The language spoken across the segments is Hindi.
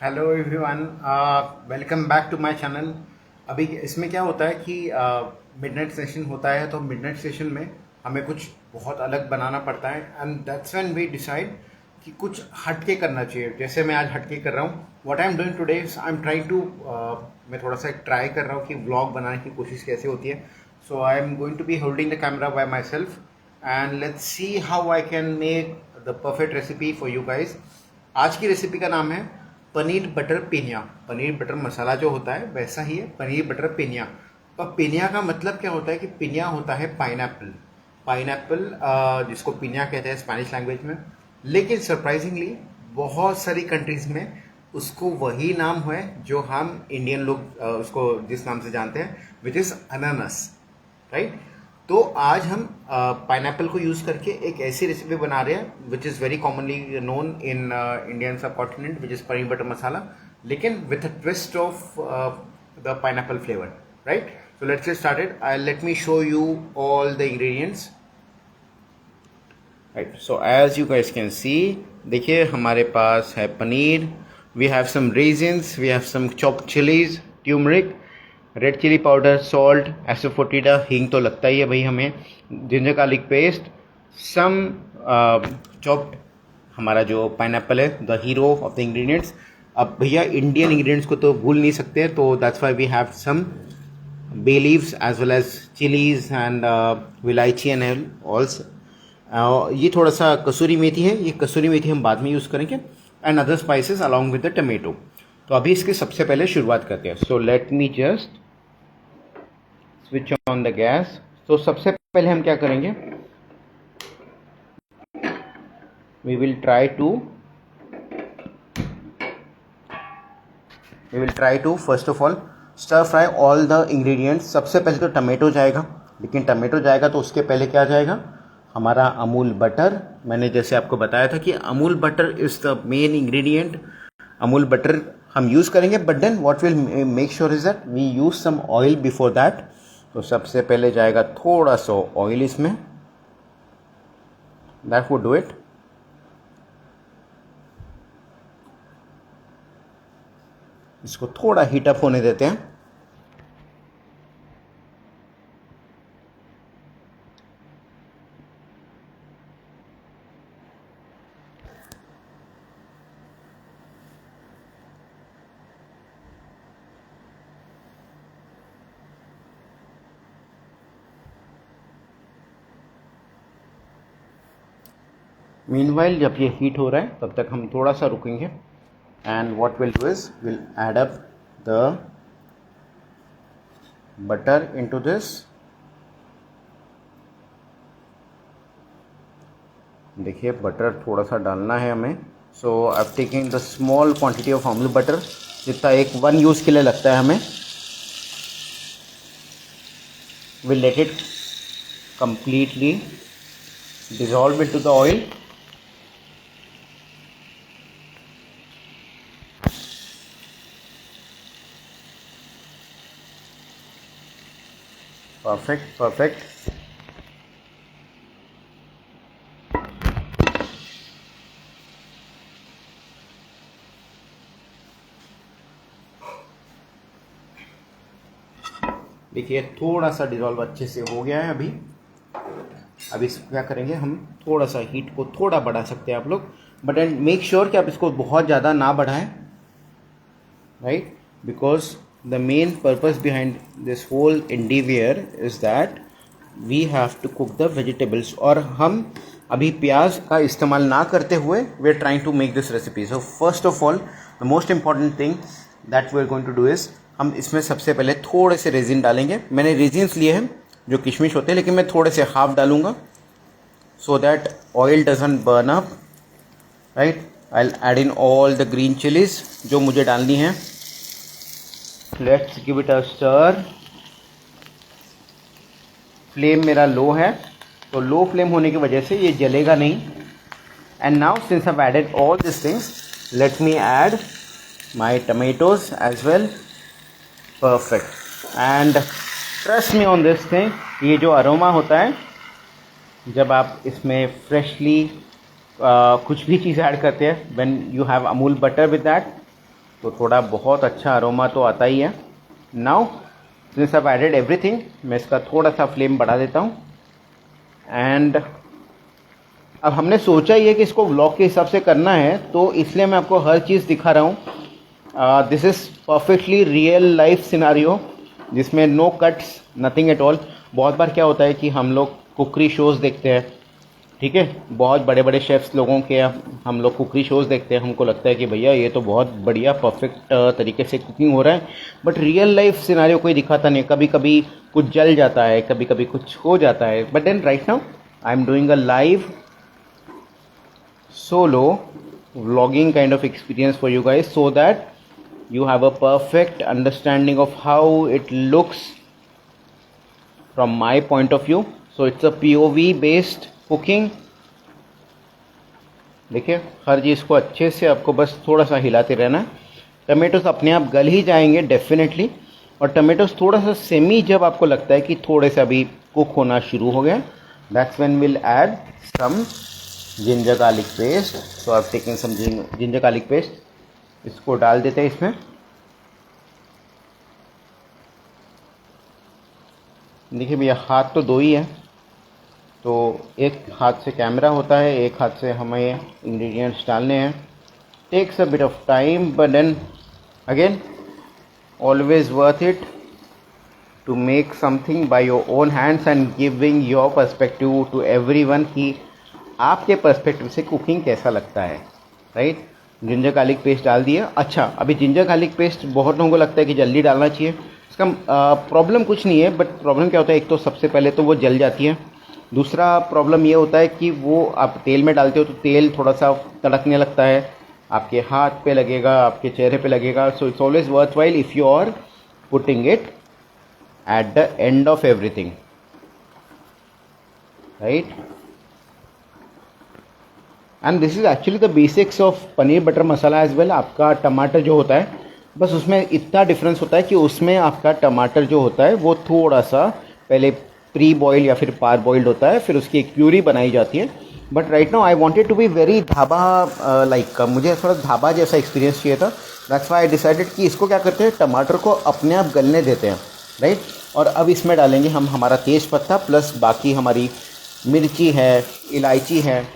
Hello everyone, welcome back to my channel. अभी इसमें क्या होता है कि मिडनाइट सेशन होता है, तो मिडनाइट सेशन में हमें कुछ बहुत अलग बनाना पड़ता है and that's when we decide कि कुछ हटके करना चाहिए। जैसे मैं आज हटके कर रहा हूँ। What I am doing today, I am trying to, मैं थोड़ा सा ट्राई कर रहा हूँ कि व्लॉग बनाने की कोशिश कैसे होती है। So I am going to be holding the camera by myself and let's see how I can make the perfect recipe for you guys. आज की रेसिपी का नाम है पनीर बटर पिनिया। पनीर बटर मसाला जो होता है वैसा ही है पनीर बटर पिनिया। तो पिनिया का मतलब क्या होता है कि पिनिया होता है पाइनएप्पल। पाइनएप्पल जिसको पिनिया कहते हैं स्पेनिश लैंग्वेज में। लेकिन सरप्राइजिंगली बहुत सारी कंट्रीज में उसको वही नाम है जो हम इंडियन लोग उसको जिस नाम से जानते हैं, विच इज़ अनानस, राइट। तो आज हम पाइनएप्पल को यूज़ करके एक ऐसी रेसिपी बना रहे हैं which is very commonly known in Indian subcontinent, which is paneer butter masala, लेकिन with a twist of the pineapple flavour, right. So let's get started. Let me show you all the ingredients, right. So as you guys can see, देखिए हमारे पास है paneer, we have some raisins, we have some chopped chillies, turmeric, red chilli powder, salt, asafoetida, हींग तो लगता ही है भाई हमें, जिंजर गार्लिक पेस्ट, सम चॉप्ड, हमारा जो पाइनएप्पल है the hero of the ingredients. अब भैया इंडियन इंग्रेडिएंट्स को तो भूल नहीं सकते, तो that's why we have some bay leaves as well as chillies and elaichi and ऑल्स। ये थोड़ा सा कसूरी मेथी है, ये कसूरी मेथी हम बाद में यूज़ करेंगे, and other spices along with the tomato. तो अभी इसकी सबसे पहले शुरुआत करते हैं। So let me just switch on the gas. तो सबसे पहले हम क्या करेंगे, we will try to first of all stir fry all the ingredients. सबसे पहले तो टमेटो जाएगा, लेकिन टमेटो जाएगा तो उसके पहले क्या जाएगा, हमारा अमूल बटर। मैंने जैसे आपको बताया था कि Amul butter is the main ingredient. Amul butter हम यूज़ करेंगे, but then what will make sure is that we use some oil before that. तो सबसे पहले जाएगा थोड़ा सा ऑयल इसमें, दैट वुड डू इट। इसको थोड़ा हीट अप होने देते हैं। मीनवाइल जब ये हीट हो रहा है तब तक हम थोड़ा सा रुकेंगे, and what will do is will add up the butter into this. देखिए बटर थोड़ा सा डालना है हमें। So I am taking the small quantity of Amul butter, जितना एक वन यूज़ के लिए लगता है हमें। Will let it completely dissolve into the oil. Perfect. देखिए थोड़ा सा डिजॉल्व अच्छे से हो गया है। अभी इसको क्या करेंगे, हम थोड़ा सा हीट को थोड़ा बढ़ा सकते हैं आप लोग, बट एंड मेक श्योर कि आप इसको बहुत ज़्यादा ना बढ़ाएं, right, because the main purpose behind this whole endeavor is that we have to cook the vegetables. और हम अभी प्याज का इस्तेमाल ना करते हुए we are trying to make this recipe. So first of all the most important thing that we are going to do is, हम इसमें सबसे पहले थोड़े से रेजिन डालेंगे। मैंने रेजिन्स लिए हैं जो किशमिश होते हैं, लेकिन मैं थोड़े से हाफ डालूंगा so that oil doesn't burn up, right. I'll add in all the green chilies जो मुझे डालनी है। Let's give it a stir. Flame मेरा लो है, तो लो फ्लेम होने की वजह से ये जलेगा नहीं। And now since I've added all these things, let me add my tomatoes as well. Perfect. And trust me on this thing, ये जो अरोमा होता है जब आप इसमें फ्रेशली कुछ भी चीज़ ऐड करते हैं, when you have Amul butter with that, तो थोड़ा बहुत अच्छा अरोमा तो आता ही है। Now since I added everything, मैं इसका थोड़ा सा फ्लेम बढ़ा देता हूँ। एंड अब हमने सोचा ही है कि इसको व्लॉग के हिसाब से करना है, तो इसलिए मैं आपको हर चीज़ दिखा रहा हूँ। This is perfectly real life scenario जिसमें no cuts, nothing at all. बहुत बार क्या होता है कि हम लोग कुकरी शोज़ देखते हैं, ठीक है, बहुत बड़े बड़े शेफ्स लोगों के हम लोग कुकरी शोज़ देखते हैं, हमको लगता है कि भैया ये तो बहुत बढ़िया परफेक्ट तरीके से कुकिंग हो रहा है, बट रियल लाइफ सिनारियो कोई दिखाता नहीं। कभी कभी कुछ जल जाता है, कभी कभी कुछ हो जाता है। But then right now I am doing a live solo vlogging kind of experience for you guys, so that you have a perfect understanding of how it looks from my point of view. So it's a POV based cooking। देखिए हर चीज़ को अच्छे से आपको बस थोड़ा सा हिलाते रहना है। टमेटोस अपने आप गल ही जाएंगे डेफिनेटली, और टमेटोस थोड़ा सा सेमी जब आपको लगता है कि थोड़े से अभी कुक होना शुरू हो गया, that's when will add some ginger garlic paste. So I have taken some ginger garlic paste, इसको डाल देते हैं इसमें। देखिए भैया हाथ तो दो ही है, तो एक हाथ से कैमरा होता है, एक हाथ से हमें इंग्रेडिएंट्स डालने हैं। Takes a bit of time, but then again always worth it to make something by your own hands and giving your perspective to everyone कि आपके पर्सपेक्टिव से कुकिंग कैसा लगता है, राइट। जिंजर गार्लिक पेस्ट डाल दिया। अच्छा, अभी जिंजर गार्लिक पेस्ट बहुत लोगों को लगता है कि जल्दी डालना चाहिए, इसका प्रॉब्लम कुछ नहीं है, बट प्रॉब्लम क्या होता है, एक तो सबसे पहले तो वो जल जाती है, दूसरा प्रॉब्लम ये होता है कि वो आप तेल में डालते हो तो तेल थोड़ा सा तड़कने लगता है, आपके हाथ पे लगेगा, आपके चेहरे पे लगेगा। So it's always worth while if you are putting it at the end of everything, right. And this is actually the basics of paneer butter masala as well. आपका टमाटर जो होता है, बस उसमें इतना डिफरेंस होता है कि उसमें आपका टमाटर जो होता है वो थोड़ा सा पहले प्री बॉइल्ड या फिर पार बॉइल्ड होता है, फिर उसकी एक प्यूरी बनाई जाती है। But right now I wanted to be very dhaba like, मुझे थोड़ा ढाबा जैसा एक्सपीरियंस चाहिए था। दैट्स व्हाई आई डिसाइडेड कि इसको क्या करते हैं, टमाटर को अपने आप गलने देते हैं, राइट। और अब इसमें डालेंगे हम हमारा तेज पत्ता प्लस बाकी हमारी मिर्ची है, इलायची है,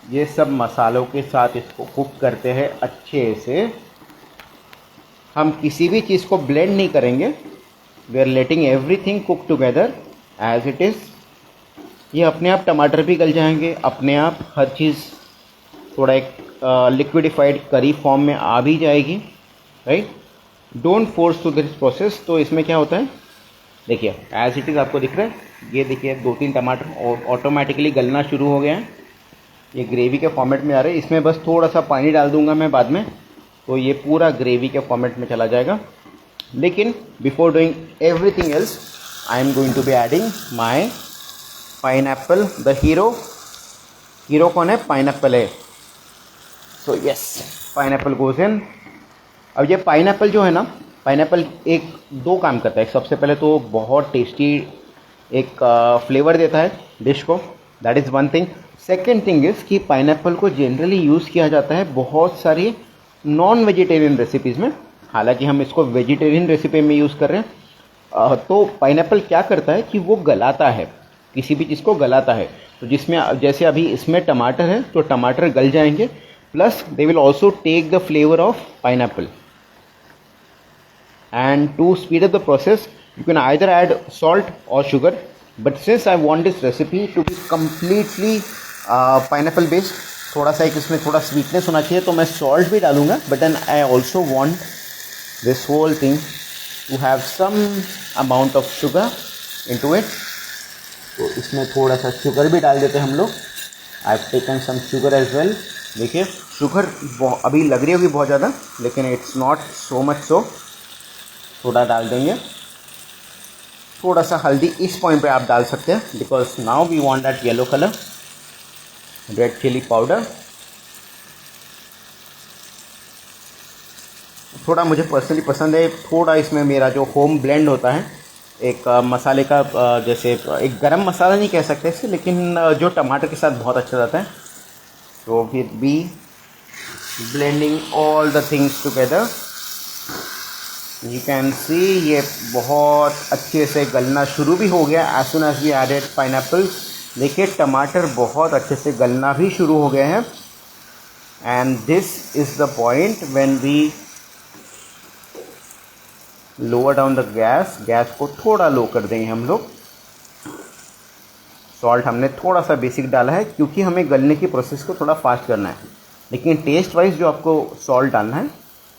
ये सब मसालों के साथ इसको कुक करते हैं अच्छे से। हम किसी भी चीज़ को ब्लेंड नहीं करेंगे, we are letting everything cook together as it is. ये अपने आप टमाटर भी गल जाएंगे, अपने आप हर चीज़ थोड़ा एक लिक्विडिफाइड करी फॉर्म में आ भी जाएगी, right. Don't force to this process. तो इसमें क्या होता है, देखिए एज इट इज़ आपको दिख रहा है, ये देखिए 2-3 टमाटर ऑटोमेटिकली गलना शुरू हो गए हैं, ये ग्रेवी के फॉर्मेट में आ रहे हैं। इसमें बस थोड़ा सा पानी डाल दूंगा मैं बाद में, तो ये पूरा ग्रेवी के फॉर्मेट में चला जाएगा। लेकिन before doing everything else I am going to be adding my pineapple. The hero कौन है, पाइनएप्पल है। So yes, pineapple goes in. अब ये पाइनएप्पल जो है ना, पाइनएप्पल एक दो काम करता है। सबसे पहले तो बहुत टेस्टी एक फ्लेवर देता है डिश को, that is one thing. Second thing is कि पाइनएप्पल को जनरली यूज़ किया जाता है बहुत सारी नॉन वेजिटेरियन रेसिपीज़ में, हालांकि हम इसको वेजिटेरियन रेसिपी में यूज़ कर रहे हैं। तो पाइनएप्पल क्या करता है कि वो गलाता है, किसी भी चीज़ को गलाता है। तो जिसमें जैसे अभी इसमें टमाटर है तो टमाटर गल जाएंगे, plus they will also take the flavour of pineapple. And to speed up the process you can either add salt or sugar, but since I want this recipe to be completely pineapple based, थोड़ा सा एक इसमें थोड़ा स्वीटनेस होना चाहिए, तो मैं सॉल्ट भी डालूंगा। But then I also want this whole thing to have some amount of sugar into it, तो इसमें थोड़ा सा शुगर भी डाल देते हैं हम लोग। I have taken some sugar as well. देखिए शुगर अभी लग रही होगी बहुत ज़्यादा, लेकिन it's not so much so, थोड़ा डाल देंगे। थोड़ा सा हल्दी इस पॉइंट पे आप डाल सकते हैं, because now we want that yellow colour. Red chilli powder थोड़ा मुझे पर्सनली पसंद है, थोड़ा इसमें मेरा जो होम ब्लेंड होता है एक मसाले का, जैसे एक गरम मसाला नहीं कह सकते इसे, लेकिन जो टमाटर के साथ बहुत अच्छा जाता है। तो फिर भी blending all the things together. You can see ये बहुत अच्छे से गलना शुरू भी हो गया as soon as we added pineapple. देखिए टमाटर बहुत अच्छे से गलना भी शुरू हो गए हैं। And this is the point when we lower down the gas. Gas को थोड़ा लो कर देंगे हम लोग। सॉल्ट हमने थोड़ा सा बेसिक डाला है क्योंकि हमें गलने की प्रोसेस को थोड़ा फास्ट करना है, लेकिन टेस्ट वाइज जो आपको सॉल्ट डालना है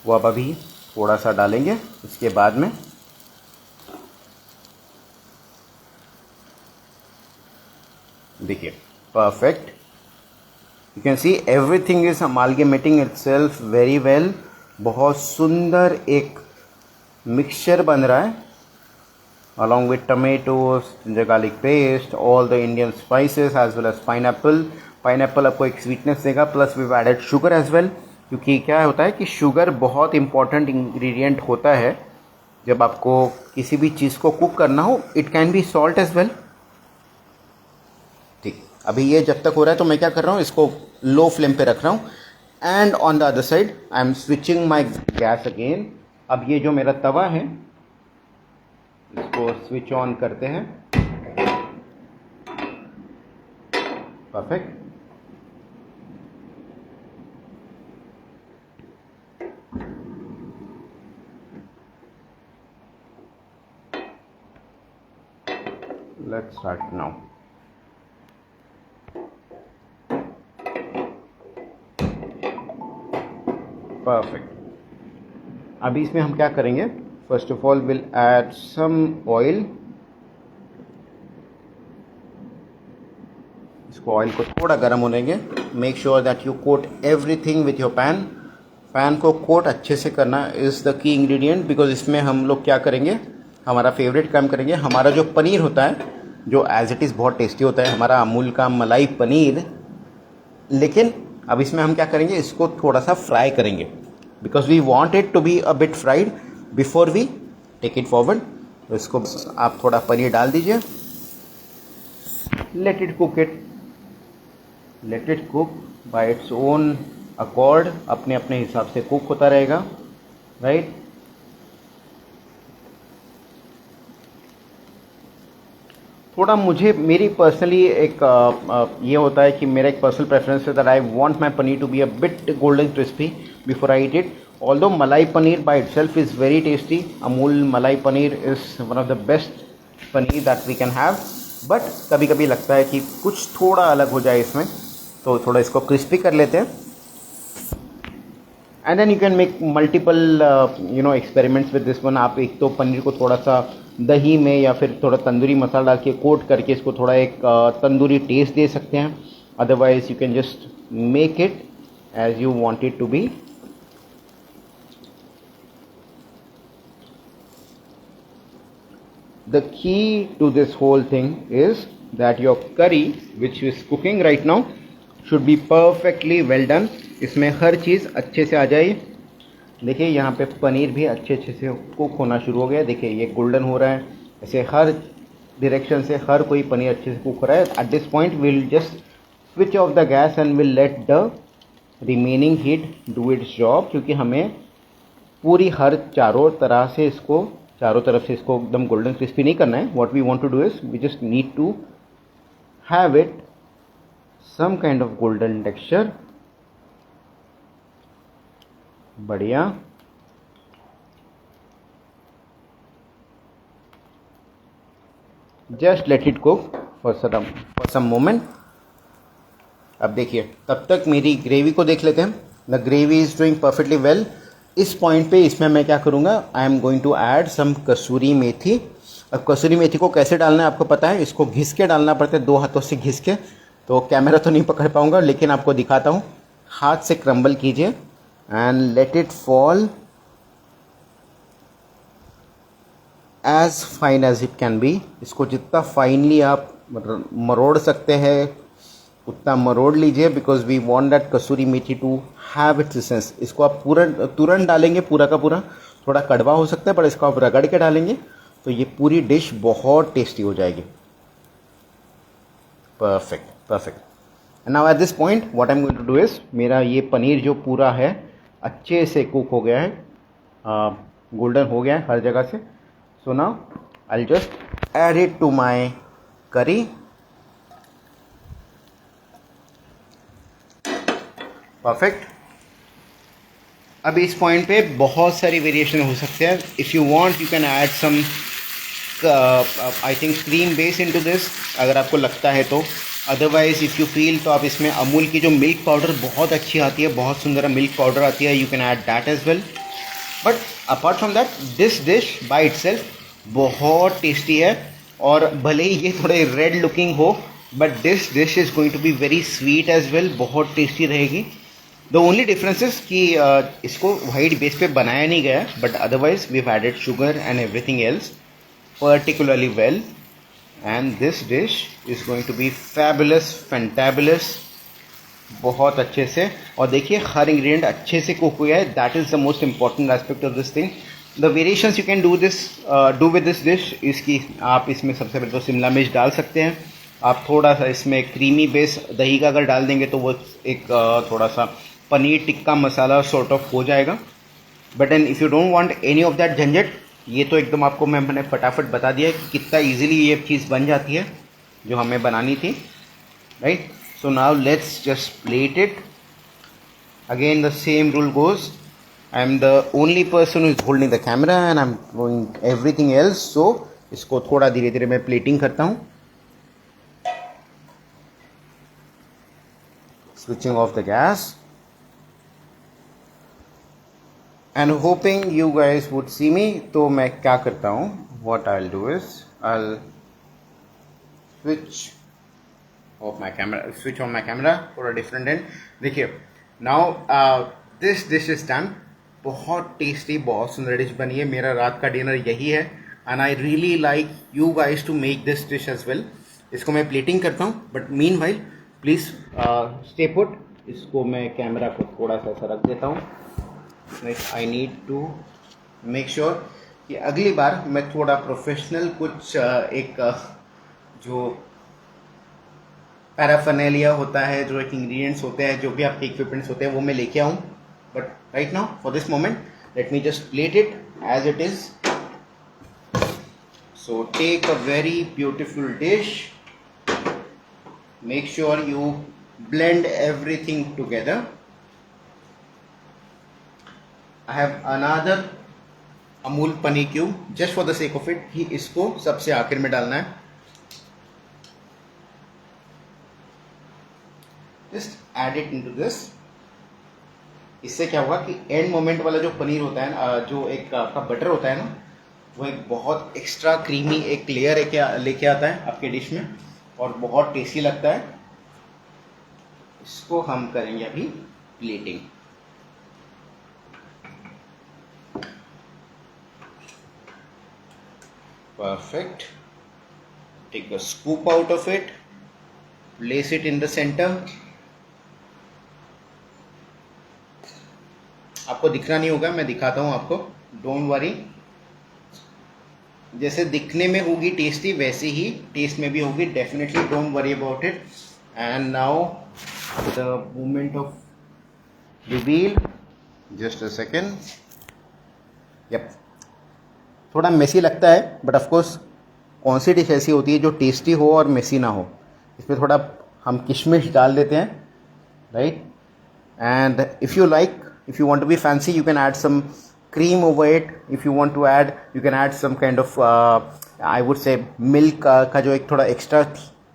वो आप अभी थोड़ा सा डालेंगे। इसके बाद में देखिए perfect, you can see everything is amalgamating itself very well. बहुत सुंदर एक मिक्सचर बन रहा है along with tomatoes, ginger garlic paste, all the Indian spices as well as pineapple। Pineapple आपको एक स्वीटनेस देगा, plus we added sugar as well, क्योंकि क्या होता है कि शुगर बहुत इंपॉर्टेंट इंग्रेडिएंट होता है जब आपको किसी भी चीज़ को कुक करना हो। It can be salt as well. ठीक, अभी ये जब तक हो रहा है तो मैं क्या कर रहा हूँ, इसको लो फ्लेम पे रख रहा हूँ। And on the other side I am switching my gas again. अब ये जो मेरा तवा है इसको स्विच ऑन करते हैं। Perfect. Let's start now. Perfect. अभी इसमें हम क्या करेंगे, first of all will add some oil. इसको ऑयल को थोड़ा गर्म होने देंगे। Make sure that you coat everything with your pan. Pan को कोट अच्छे से करना is the key ingredient, because इसमें हम लोग क्या करेंगे, हमारा फेवरेट काम करेंगे। हमारा जो पनीर होता है जो एज इट इज़ बहुत टेस्टी होता है, हमारा अमूल का मलाई पनीर, लेकिन अब इसमें हम क्या करेंगे, इसको थोड़ा सा फ्राई करेंगे because we want it to be a bit fried before we take it forward. तो इसको आप थोड़ा पनीर डाल दीजिए। Let it cook by its own accord. अपने अपने हिसाब से कुक होता रहेगा, राइट। थोड़ा मुझे मेरी पर्सनली एक ये होता है कि मेरा एक पर्सनल प्रेफरेंस है that I want my paneer to be a bit golden crispy before I eat it. Although malai paneer by itself is very tasty. Amul malai paneer is one of the best paneer that we can have, but कभी कभी लगता है कि कुछ थोड़ा अलग हो जाए इसमें, तो थोड़ा इसको क्रिस्पी कर लेते हैं। And then you can make multiple experiments with this one. आप एक तो पनीर को थोड़ा सा दही में या फिर थोड़ा तंदूरी मसाला डाल के कोट करके इसको थोड़ा एक तंदूरी टेस्ट दे सकते हैं। Otherwise you can just make it as you want it to be. The key to this whole thing is that your curry which is cooking right now should be perfectly well done। इसमें हर चीज़ अच्छे से आ जाए। देखिए यहाँ पे पनीर भी अच्छे से कुक होना शुरू हो गया। देखिए ये गोल्डन हो रहा है। ऐसे हर डायरेक्शन से हर कोई पनीर अच्छे से कुक हो रहा है। Eight this point will just switch off the gas and will let the remaining heat do it's job, क्योंकि हमें पूरी हर चारों तरफ से इसको एकदम गोल्डन क्रिस्पी नहीं करना है। What we want to do is we just need to have it some kind of golden texture. बढ़िया। Just let it cook for some moment. अब देखिए तब तक मेरी ग्रेवी को देख लेते हैं। The gravy is doing perfectly well. इस पॉइंट पे इसमें मैं क्या करूँगा, I am going to add some kasuri methi. अब कसूरी मेथी को कैसे डालना है आपको पता है, इसको घिस के डालना पड़ता है, 2 हाथों से घिस के। तो कैमरा तो नहीं पकड़ पाऊँगा लेकिन आपको दिखाता हूँ। हाथ से क्रम्बल कीजिए and let it fall as fine as it can be. इसको जितना फाइनली आप मरोड़ सकते हैं उतना मरोड़ लीजिए, because we want that kasuri methi to have its essence. इसको आप तुरंत डालेंगे पूरा का पूरा, थोड़ा कड़वा हो सकता है, पर इसको आप रगड़ के डालेंगे तो ये पूरी डिश बहुत टेस्टी हो जाएगी। Perfect. Now at this point what I am going to do is, मेरा ये पनीर जो पूरा है अच्छे से कुक हो गया है, गोल्डन हो गया है हर जगह से. So now I just add it to my curry. Perfect. अब इस पॉइंट पे बहुत सारी वेरिएशन हो सकते हैं. If you want you can add some I think cream base into this, अगर आपको लगता है तो. अदरवाइज इफ़ यू फील तो आप इसमें अमूल की जो मिल्क पाउडर बहुत अच्छी आती है, बहुत सुंदर मिल्क पाउडर आती है, you can add that as well. But apart from that this dish by itself बहुत टेस्टी है. और भले ही ये थोड़े रेड लुकिंग हो, but this dish is going to be very sweet as well. बहुत टेस्टी रहेगी. द ओनली डिफरेंस इज कि इसको वाइट बेस पे बनाया नहीं गया, but otherwise we have added sugar and everything else particularly well, and this dish is going to be fabulous, fantabulous. बहुत अच्छे से. और देखिए हर इंग्रेडिएंट अच्छे से कुक हुआ है. That is the most important aspect of this thing. The variations you can do with this dish इसकी, आप इसमें सबसे पहले तो शिमला मिर्च डाल सकते हैं. आप थोड़ा सा इसमें क्रीमी बेस दही का अगर डाल देंगे तो वो एक थोड़ा सा पनीर टिक्का मसाला सॉर्ट ऑफ हो जाएगा. But and if you don't want any of that झंझट, ये तो एकदम आपको मैंने फटाफट बता दिया कि कितना इजीली ये चीज़ बन जाती है जो हमें बनानी थी. Right. So now let's just plate it. Again the same rule goes. I am the only person who is holding the camera and I am doing everything else. सो इसको थोड़ा धीरे धीरे मैं प्लेटिंग करता हूँ. Switching off the gas and hoping you guys would see me. तो मैं क्या करता हूँ, what I'll do is I'll switch on my camera for a different end. देखिए now this dish is done. बहुत टेस्टी, बहुत सुंदर डिश बनी है. मेरा रात का डिनर यही है and I really like you guys to make this dish as well. इसको मैं प्लेटिंग करता हूँ, but meanwhile please stay put. इसको मैं कैमरा को थोड़ा सा ऐसा रख देता हूँ. I need to make sure कि अगली बार मैं थोड़ा प्रोफेशनल कुछ एक जो पैराफर्नेलिया होता है, जो एक इंग्रेडिएंट्स होते हैं, जो भी आपके इक्विपमेंट्स होते हैं, वो मैं लेके आऊँ. But right now for this moment let me just plate it as it is. So take a very beautiful dish. Make sure you blend everything together. I have another Amul paneer cube just for the sake of it कि इसको सबसे आखिर में डालना है. Just add it into this. इससे क्या होगा कि एंड मोमेंट वाला जो पनीर होता है ना, जो एक आपका बटर होता है ना, वो एक बहुत एक्स्ट्रा क्रीमी एक लेयर लेके आता है आपके डिश में और बहुत टेस्टी लगता है. इसको हम करेंगे अभी plating. Perfect. Take a scoop out of it. Place it in the center. आपको दिखना नहीं होगा, मैं दिखाता हूँ आपको. Don't worry. जैसे दिखने में होगी टेस्टी, वैसे ही टेस्ट में भी होगी. Definitely don't worry about it. And now the moment of reveal. Just a second. Yep. थोड़ा मेसी लगता है, बट ऑफकोर्स कौन सी डिश ऐसी होती है जो टेस्टी हो और मेसी ना हो. इसमें थोड़ा हम किशमिश डाल देते हैं. Right. And if you if you want to be fancy, you can add some cream over it. If you want to add, you can add some kind of I would say milk का जो एक थोड़ा एक्स्ट्रा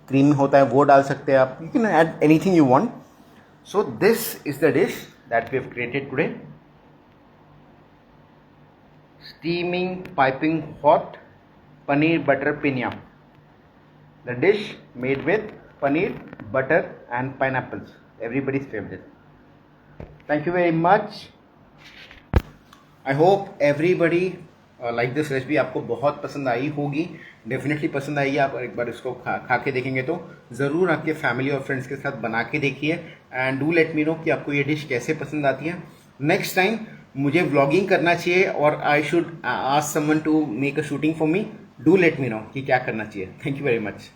क्रीम होता है वो डाल सकते हैं आप. You can add anything you want. So this is the dish that we have created today. Steaming piping hot paneer butter pinya. The dish made with paneer, butter and pineapples. Everybody's favorite. Thank you very much. I hope everybody like this recipe. आपको बहुत पसंद आई होगी. डेफिनेटली पसंद आएगी. आप एक बार इसको खा के देखेंगे तो ज़रूर आपके फैमिली और फ्रेंड्स के साथ बना के देखिए. And do let me know कि आपको ये डिश कैसे पसंद आती है. नेक्स्ट टाइम मुझे व्लॉगिंग करना चाहिए और I should ask someone to make a shooting for me. Do let me know कि क्या करना चाहिए. Thank you very much.